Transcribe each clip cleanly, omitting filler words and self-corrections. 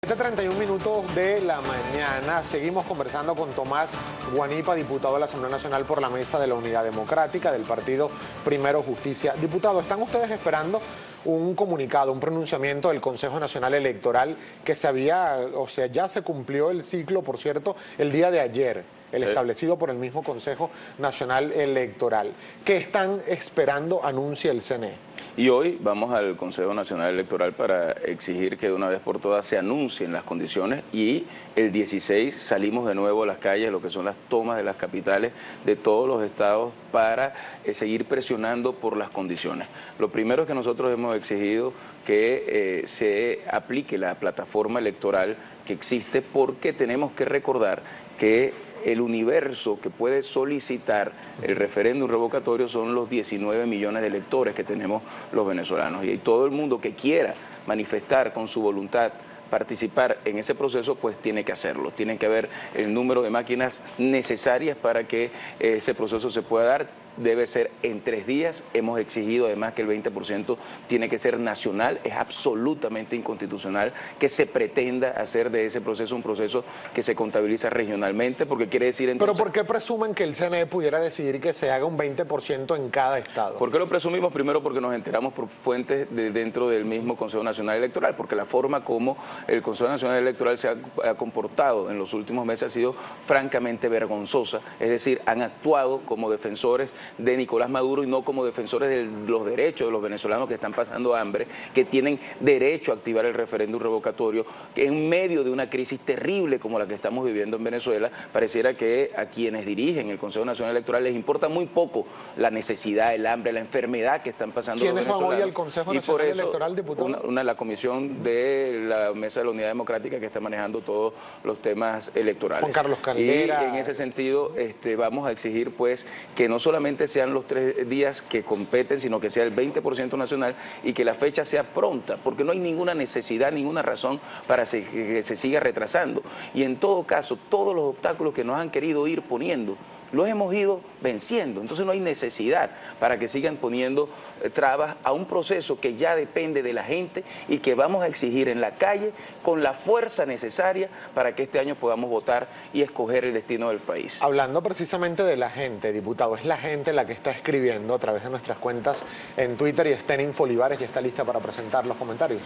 7:31 de la mañana. Seguimos conversando con Tomás Guanipa, diputado de la Asamblea Nacional por la Mesa de la Unidad Democrática del partido Primero Justicia. Diputado, ¿están ustedes esperando un comunicado, un pronunciamiento del Consejo Nacional Electoral que ya se cumplió el ciclo, por cierto, el día de ayer, el establecido por el mismo Consejo Nacional Electoral? ¿Qué están esperando anuncie el CNE? Y hoy vamos al Consejo Nacional Electoral para exigir que de una vez por todas se anuncien las condiciones, y el 16 salimos de nuevo a las calles, lo que son las tomas de las capitales de todos los estados, para seguir presionando por las condiciones. Lo primero es que nosotros hemos exigido que se aplique la plataforma electoral que existe, porque tenemos que recordar que el universo que puede solicitar el referéndum revocatorio son los 19 millones de electores que tenemos los venezolanos. Y todo el mundo que quiera manifestar con su voluntad participar en ese proceso, pues tiene que hacerlo. Tiene que haber el número de máquinas necesarias para que ese proceso se pueda dar. Debe ser en 3 días. Hemos exigido además que el 20% tiene que ser nacional. Es absolutamente inconstitucional que se pretenda hacer de ese proceso un proceso que se contabiliza regionalmente, porque quiere decir entonces... ¿Pero por qué presumen que el CNE pudiera decidir que se haga un 20% en cada estado? ¿Por qué lo presumimos? Primero, porque nos enteramos por fuentes dentro del mismo Consejo Nacional Electoral, porque la forma como el Consejo Nacional Electoral se ha comportado en los últimos meses ha sido francamente vergonzosa. Es decir, han actuado como defensores de Nicolás Maduro y no como defensores de los derechos de los venezolanos que están pasando hambre, que tienen derecho a activar el referéndum revocatorio, que en medio de una crisis terrible como la que estamos viviendo en Venezuela, pareciera que a quienes dirigen el Consejo Nacional Electoral les importa muy poco la necesidad, el hambre, la enfermedad que están pasando los venezolanos. ¿Quiénes van hoy al Consejo Nacional Electoral, diputado? La comisión de la Mesa de la Unidad Democrática, que está manejando todos los temas electorales. Juan Carlos Caldera. Y en ese sentido vamos a exigir pues que no solamente sean los 3 días que competen, sino que sea el 20% nacional y que la fecha sea pronta, porque no hay ninguna necesidad, ninguna razón para que se siga retrasando. Y en todo caso, todos los obstáculos que nos han querido ir poniendo, los hemos ido venciendo. Entonces no hay necesidad para que sigan poniendo trabas a un proceso que ya depende de la gente y que vamos a exigir en la calle con la fuerza necesaria para que este año podamos votar y escoger el destino del país. Hablando precisamente de la gente, diputado, es la gente la que está escribiendo a través de nuestras cuentas en Twitter, y está en Infolivares y está lista para presentar los comentarios.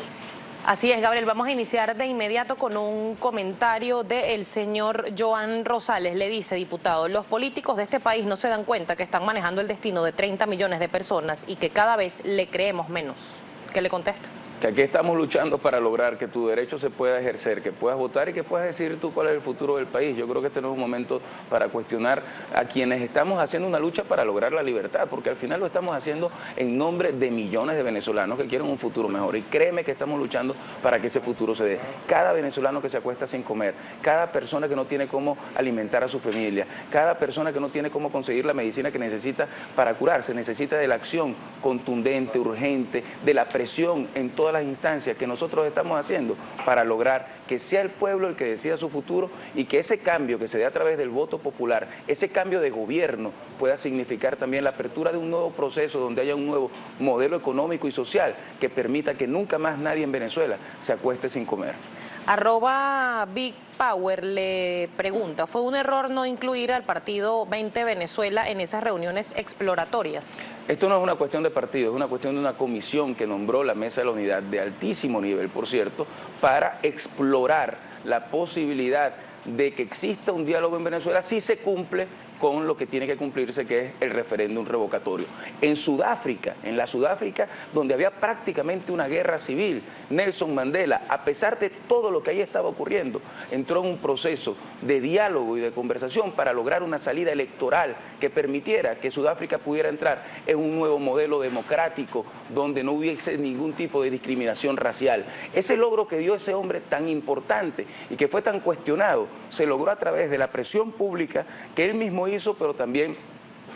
Así es, Gabriel. Vamos a iniciar de inmediato con un comentario del señor Joan Rosales. Le dice, diputado, los políticos de este país no se dan cuenta que están manejando el destino de 30 millones de personas y que cada vez le creemos menos. ¿Qué le contesta? Que aquí estamos luchando para lograr que tu derecho se pueda ejercer, que puedas votar y que puedas decidir tú cuál es el futuro del país. Yo creo que este no es un momento para cuestionar a quienes estamos haciendo una lucha para lograr la libertad, porque al final lo estamos haciendo en nombre de millones de venezolanos que quieren un futuro mejor. Y créeme que estamos luchando para que ese futuro se dé. Cada venezolano que se acuesta sin comer, cada persona que no tiene cómo alimentar a su familia, cada persona que no tiene cómo conseguir la medicina que necesita para curarse, necesita de la acción contundente, urgente, de la presión en todas las instancias que nosotros estamos haciendo para lograr que sea el pueblo el que decida su futuro, y que ese cambio que se dé a través del voto popular, ese cambio de gobierno, pueda significar también la apertura de un nuevo proceso donde haya un nuevo modelo económico y social que permita que nunca más nadie en Venezuela se acueste sin comer. @Big Power le pregunta, ¿fue un error no incluir al partido 20 Venezuela en esas reuniones exploratorias? Esto no es una cuestión de partido, es una cuestión de una comisión que nombró la Mesa de la Unidad, de altísimo nivel, por cierto, para explorar la posibilidad de que exista un diálogo en Venezuela si se cumple con lo que tiene que cumplirse, que es el referéndum revocatorio. En Sudáfrica, donde había prácticamente una guerra civil, Nelson Mandela, a pesar de todo lo que ahí estaba ocurriendo, entró en un proceso de diálogo y de conversación para lograr una salida electoral que permitiera que Sudáfrica pudiera entrar en un nuevo modelo democrático donde no hubiese ningún tipo de discriminación racial. Ese logro que dio ese hombre tan importante y que fue tan cuestionado, se logró a través de la presión pública que él mismo hizo, pero también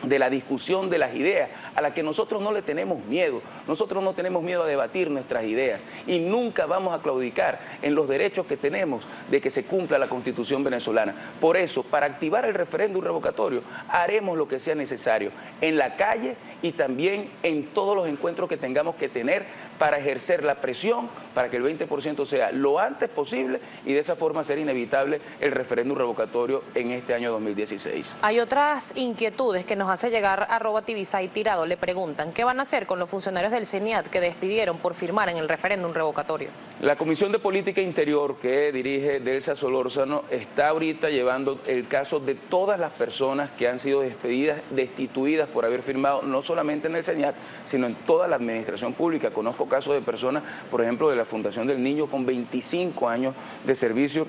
de la discusión de las ideas, a la que nosotros no le tenemos miedo. Nosotros no tenemos miedo a debatir nuestras ideas y nunca vamos a claudicar en los derechos que tenemos de que se cumpla la Constitución venezolana. Por eso, para activar el referéndum revocatorio, haremos lo que sea necesario en la calle y también en todos los encuentros que tengamos que tener para ejercer la presión para que el 20% sea lo antes posible y de esa forma ser inevitable el referéndum revocatorio en este año 2016. Hay otras inquietudes que nos hace llegar @Tibisay Tirado. Le preguntan, ¿qué van a hacer con los funcionarios del CENIAT que despidieron por firmar en el referéndum revocatorio? La Comisión de Política Interior que dirige Delsa Solórzano está ahorita llevando el caso de todas las personas que han sido despedidas, destituidas por haber firmado, no solamente en el CENIAT, sino en toda la administración pública. Conozco casos de personas, por ejemplo, de la Fundación del Niño con 25 años de servicio,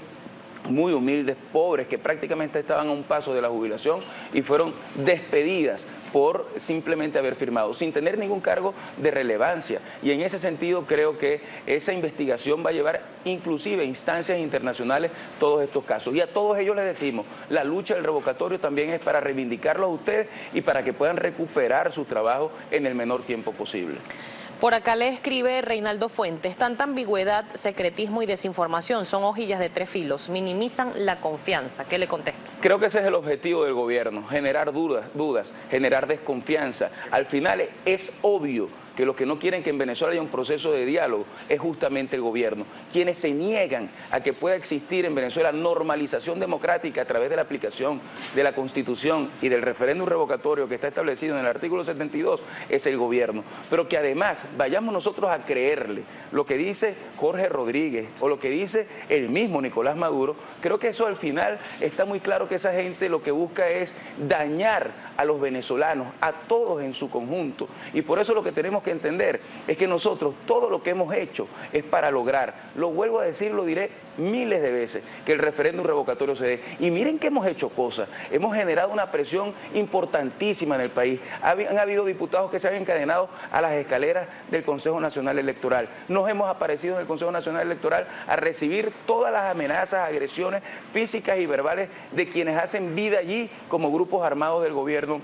muy humildes, pobres, que prácticamente estaban a un paso de la jubilación y fueron despedidas por simplemente haber firmado, sin tener ningún cargo de relevancia. Y en ese sentido creo que esa investigación va a llevar inclusive a instancias internacionales todos estos casos. Y a todos ellos les decimos, la lucha del revocatorio también es para reivindicarlos a ustedes y para que puedan recuperar su trabajo en el menor tiempo posible. Por acá le escribe Reinaldo Fuentes, tanta ambigüedad, secretismo y desinformación son hojillas de tres filos, minimizan la confianza. ¿Qué le contesta? Creo que ese es el objetivo del gobierno, generar dudas, generar desconfianza. Al final es obvio que los que no quieren que en Venezuela haya un proceso de diálogo es justamente el gobierno. Quienes se niegan a que pueda existir en Venezuela normalización democrática a través de la aplicación de la Constitución y del referéndum revocatorio que está establecido en el artículo 72 es el gobierno. Pero que además vayamos nosotros a creerle lo que dice Jorge Rodríguez o lo que dice el mismo Nicolás Maduro, creo que eso al final está muy claro que esa gente lo que busca es dañar a los venezolanos, a todos en su conjunto. Y por eso lo que tenemos que entender es que nosotros todo lo que hemos hecho es para lograr, lo vuelvo a decir, lo diré miles de veces, que el referéndum revocatorio se dé. Y miren que hemos hecho cosas, hemos generado una presión importantísima en el país. Han habido diputados que se han encadenado a las escaleras del Consejo Nacional Electoral. Nos hemos aparecido en el Consejo Nacional Electoral a recibir todas las amenazas, agresiones físicas y verbales de quienes hacen vida allí como grupos armados del gobierno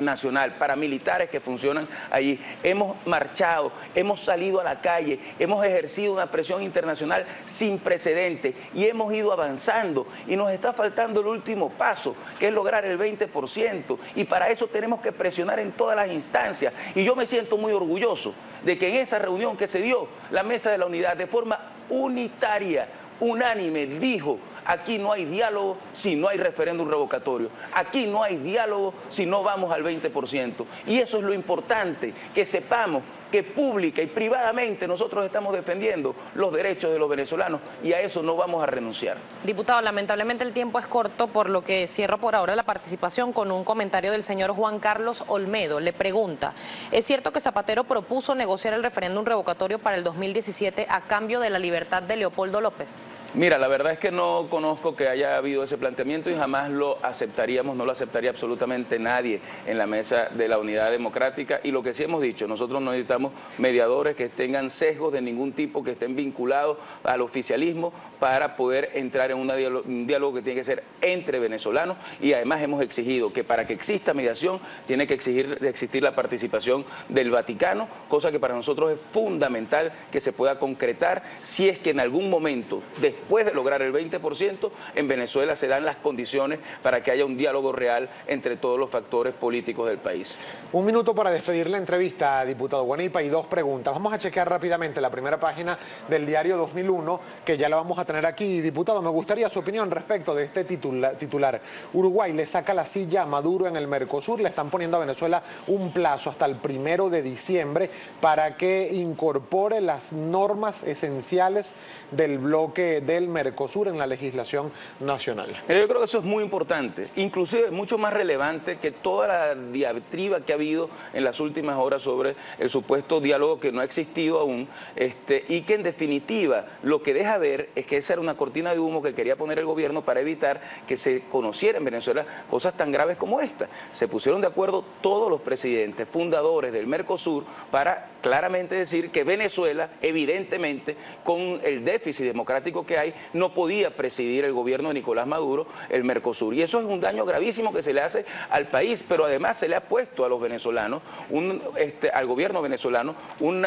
nacional, paramilitares que funcionan allí. Hemos marchado, hemos salido a la calle, hemos ejercido una presión internacional sin precedentes y hemos ido avanzando y nos está faltando el último paso, que es lograr el 20%, y para eso tenemos que presionar en todas las instancias. Y yo me siento muy orgulloso de que en esa reunión que se dio, la Mesa de la Unidad de forma unitaria, unánime, dijo: aquí no hay diálogo si no hay referéndum revocatorio. Aquí no hay diálogo si no vamos al 20%. Y eso es lo importante, que sepamos que pública y privadamente nosotros estamos defendiendo los derechos de los venezolanos y a eso no vamos a renunciar. Diputado, lamentablemente el tiempo es corto, por lo que cierro por ahora la participación con un comentario del señor Juan Carlos Olmedo. Le pregunta, ¿es cierto que Zapatero propuso negociar el referéndum revocatorio para el 2017 a cambio de la libertad de Leopoldo López? Mira, la verdad es que no conozco que haya habido ese planteamiento y jamás lo aceptaríamos, no lo aceptaría absolutamente nadie en la Mesa de la Unidad Democrática. Y lo que sí hemos dicho, nosotros no necesitamos mediadores que tengan sesgos de ningún tipo, que estén vinculados al oficialismo para poder entrar en un diálogo que tiene que ser entre venezolanos, y además hemos exigido que para que exista mediación tiene que existir la participación del Vaticano, cosa que para nosotros es fundamental que se pueda concretar si es que en algún momento, después de lograr el 20%, en Venezuela se dan las condiciones para que haya un diálogo real entre todos los factores políticos del país. Un minuto para despedir la entrevista, diputado Guanipa, y dos preguntas. Vamos a chequear rápidamente la primera página del diario 2001, que ya la vamos a tener aquí. Diputado, me gustaría su opinión respecto de este titular. Uruguay le saca la silla a Maduro en el Mercosur, le están poniendo a Venezuela un plazo hasta el 1 de diciembre para que incorpore las normas esenciales del bloque del Mercosur en la legislación nacional. Yo creo que eso es muy importante, inclusive mucho más relevante que toda la diatriba que ha habido en las últimas horas sobre el supuesto diálogo que no ha existido aún, y que en definitiva lo que deja ver es que esa era una cortina de humo que quería poner el gobierno para evitar que se conociera en Venezuela cosas tan graves como esta. Se pusieron de acuerdo todos los presidentes fundadores del Mercosur para claramente decir que Venezuela, evidentemente, con el déficit democrático que hay, no podía presidir el gobierno de Nicolás Maduro el Mercosur. Y eso es un daño gravísimo que se le hace al país, pero además se le ha puesto a los venezolanos, al gobierno venezolano, un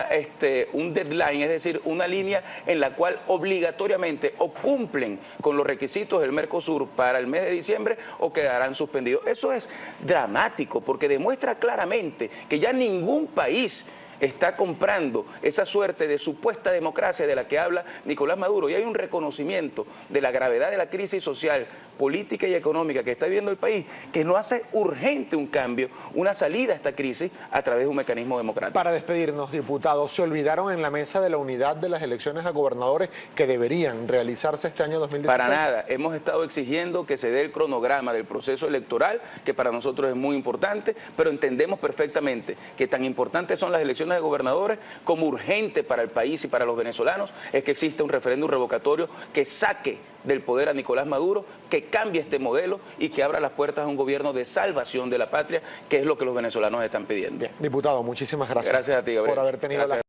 deadline, es decir, una línea en la cual obligatoriamente o cumplen con los requisitos del Mercosur para el mes de diciembre o quedarán suspendidos. Eso es dramático porque demuestra claramente que ya ningún país está comprando esa suerte de supuesta democracia de la que habla Nicolás Maduro, y hay un reconocimiento de la gravedad de la crisis social, política y económica que está viviendo el país, que no hace urgente un cambio, una salida a esta crisis a través de un mecanismo democrático. Para despedirnos, diputados, ¿se olvidaron en la mesa de la unidad de las elecciones a gobernadores que deberían realizarse este año 2016? Para nada, hemos estado exigiendo que se dé el cronograma del proceso electoral, que para nosotros es muy importante, pero entendemos perfectamente que tan importantes son las elecciones de gobernadores como urgente para el país y para los venezolanos es que exista un referéndum revocatorio que saque del poder a Nicolás Maduro, que cambie este modelo y que abra las puertas a un gobierno de salvación de la patria, que es lo que los venezolanos están pidiendo. Bien, diputado, muchísimas gracias. Gracias a ti, Gabriel. Por haber tenido la